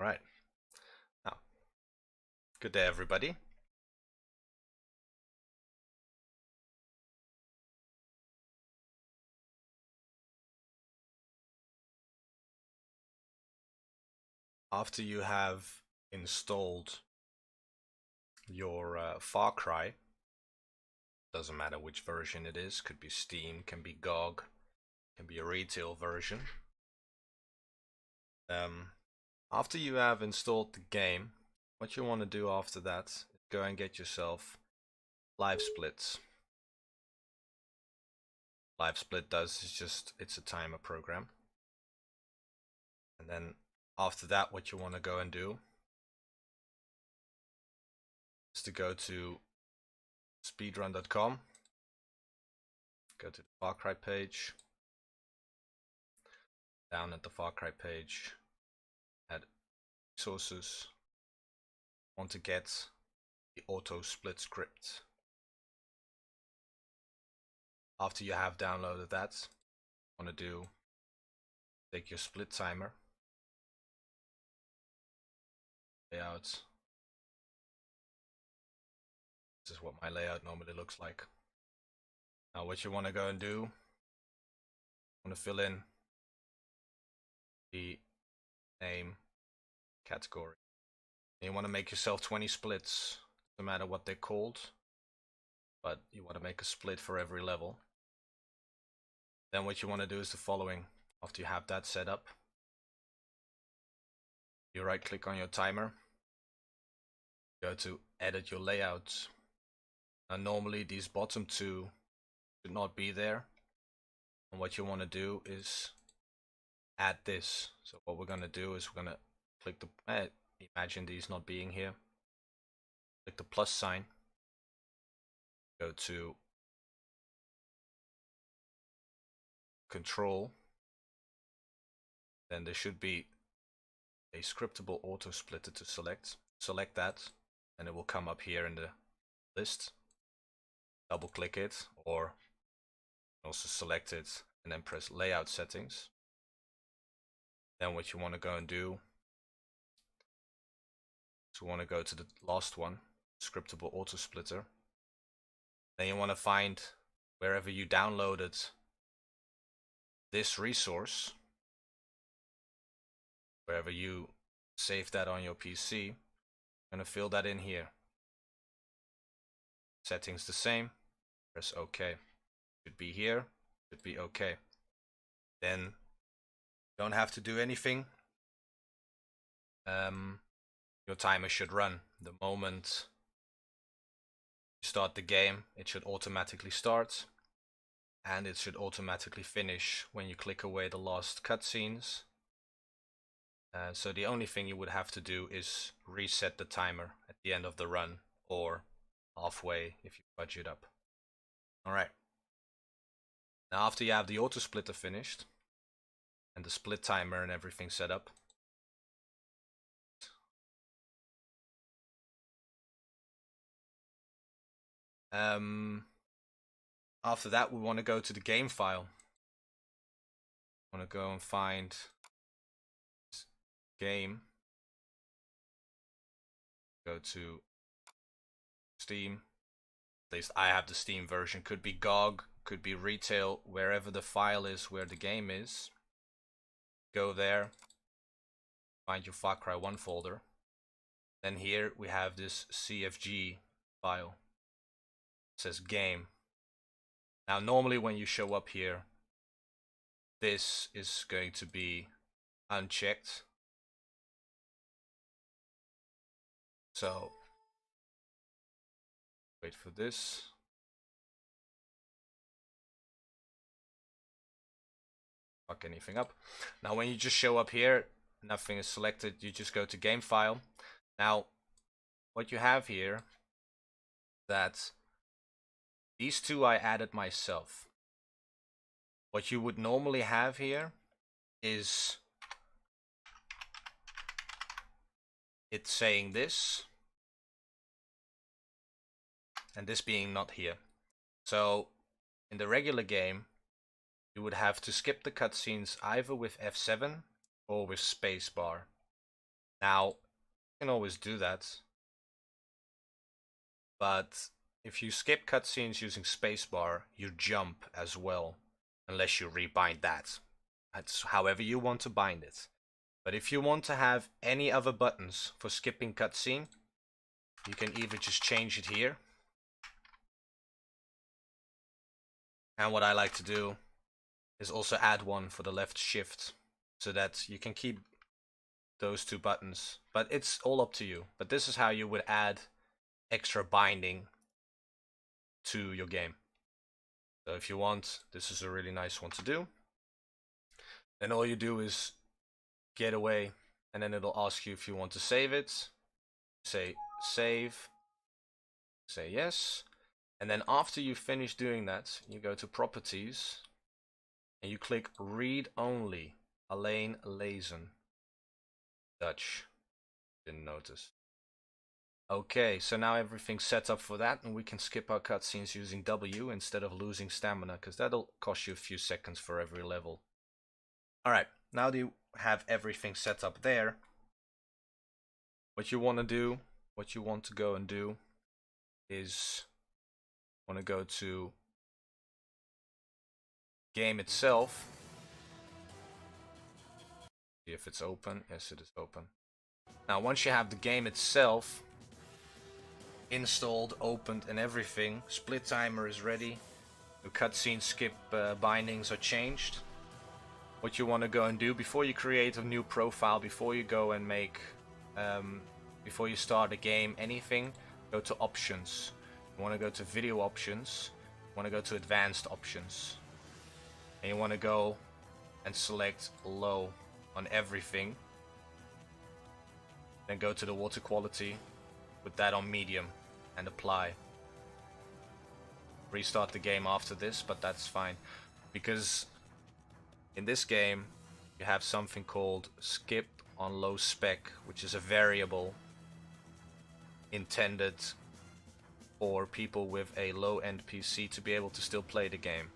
Right. Now, good day, everybody. After you have installed your Far Cry, doesn't matter which version it is, could be Steam, can be GOG, can be a retail version. After you have installed the game, what you want to do after that is go and get yourself Live Splits. Live Split it's a timer program. And then after that, what you want to go and do is to go to speedrun.com, go to the Far Cry page, down at the Far Cry page, add resources, want to get the auto split script. After you have downloaded that, want to take your split timer, layout. This is what my layout normally looks like. Now what you want to go and do, want to fill in the name, category. And you want to make yourself 20 splits, no matter what they're called, but you want to make a split for every level. Then what you want to do is the following. After you have that set up, you right click on your timer, go to edit your layouts. Now normally these bottom two should not be there, and what you want to do is add this. So what we're going to do is we're going to click the imagine these not being here, click the plus sign, go to control, then there should be a scriptable auto splitter to select that, and it will come up here in the list. Double click it, or also select it and then press layout settings. Then what you want to go and do is you want to go to the last one, scriptable auto splitter. Then you want to find wherever you downloaded this resource, wherever you save that on your PC, I'm going to fill that in here. Settings the same, press OK. Should be here, should be OK. Then you don't have to do anything. Your timer should run. The moment you start the game, it should automatically start, and it should automatically finish when you click away the last cutscenes. So the only thing you would have to do is reset the timer at the end of the run, or halfway if you fudge it up. Alright. Now after you have the auto splitter finished, and the split timer and everything set up, after that we want to go to the game file. We want to go and find game, go to Steam. At least I have the Steam version, could be GOG, could be retail, wherever the file is where the game is. Go there, find your Far Cry 1 folder. Then here we have this CFG file. It says game. Now normally when you show up here, this is going to be unchecked. So wait for this. Fuck anything up. Now when you just show up here, nothing is selected, you just go to game file. Now what you have here, that these two I added myself. What you would normally have here is it saying this, and this being not here. So in the regular game, you would have to skip the cutscenes either with F7 or with spacebar. Now, you can always do that, but if you skip cutscenes using spacebar, you jump as well, unless you rebind that. That's however you want to bind it. But if you want to have any other buttons for skipping cutscene, you can either just change it here. And what I like to do is also add one for the left shift, so that you can keep those two buttons. But it's all up to you. But this is how you would add extra binding to your game. So if you want, this is a really nice one to do. Then all you do is get away, and then it'll ask you if you want to save it. Say save, say yes, and then after you finish doing that, you go to properties and you click read only, alleen lezen. Dutch, didn't notice. Okay, so now everything's set up for that, and we can skip our cutscenes using W instead of losing stamina, because that'll cost you a few seconds for every level. Alright, now that you have everything set up there, what you want to go and do is want to go to game itself. See if it's open. Yes, it is open. Now, once you have the game itself installed, opened, and everything, split timer is ready. The cutscene skip bindings are changed. What you want to go and do before you create a new profile, before you go and make, before you start a game, anything, go to options. You want to go to video options. You want to go to advanced options. And you want to go and select low on everything. Then go to the water quality, put that on medium, and apply. Restart the game after this, but that's fine, because in this game you have something called skip on low spec, which is a variable intended for people with a low-end PC to be able to still play the game.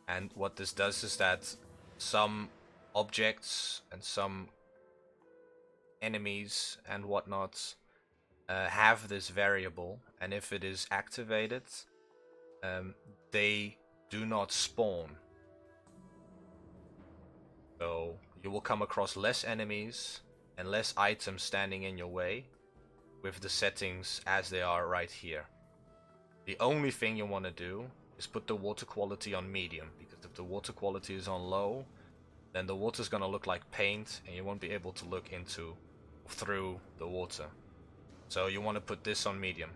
And what this does is that some objects and some enemies and whatnot have this variable, and if it is activated, they do not spawn. So you will come across less enemies and less items standing in your way with the settings as they are right here. The only thing you want to do is put the water quality on medium, because if the water quality is on low, then the water is going to look like paint and you won't be able to look through the water. So you want to put this on medium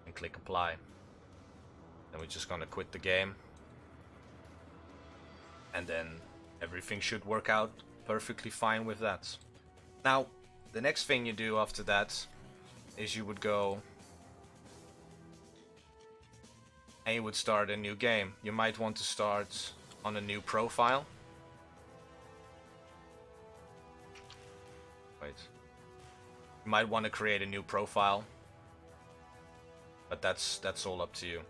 and click apply. Then we're just going to quit the game, and then everything should work out perfectly fine with that. Now, the next thing you do after that is you would go and you would start a new game. You might want to start on a new profile. Wait. You might want to create a new profile, but that's all up to you.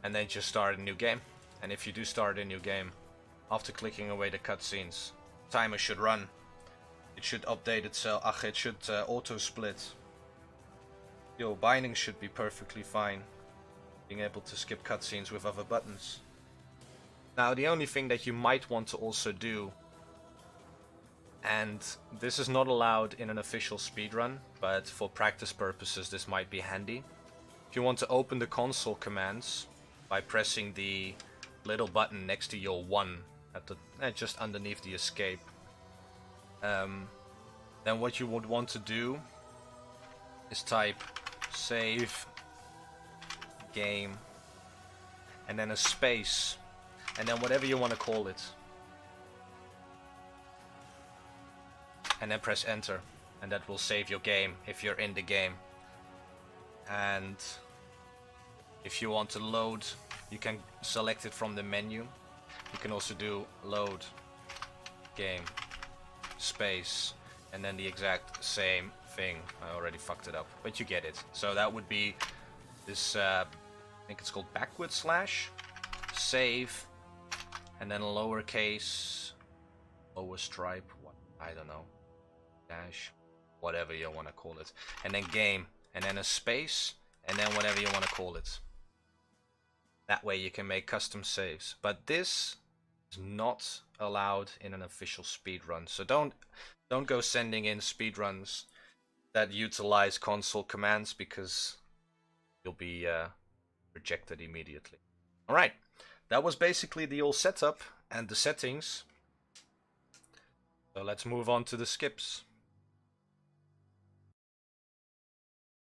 And then just start a new game. And if you do start a new game, after clicking away the cutscenes, timer should run. It should update itself. It should auto split. Your binding should be perfectly fine. Being able to skip cutscenes with other buttons. Now, the only thing that you might want to also do, and this is not allowed in an official speedrun, but for practice purposes this might be handy. If you want to open the console commands by pressing the little button next to your 1 at the just underneath the escape, then what you would want to do is type save game and then a space and then whatever you want to call it, and then press enter, and that will save your game if you're in the game. And if you want to load, you can select it from the menu. You can also do load game space and then the exact same thing. I already fucked it up, but you get it. So that would be this, I think it's called backward slash, save, and then lowercase, lower stripe, what, I don't know. dash, whatever you want to call it, and then game, and then a space, and then whatever you want to call it. That way you can make custom saves. But this is not allowed in an official speedrun. So don't go sending in speedruns that utilize console commands, because you'll be rejected immediately. Alright, that was basically the old setup and the settings. So let's move on to the skips.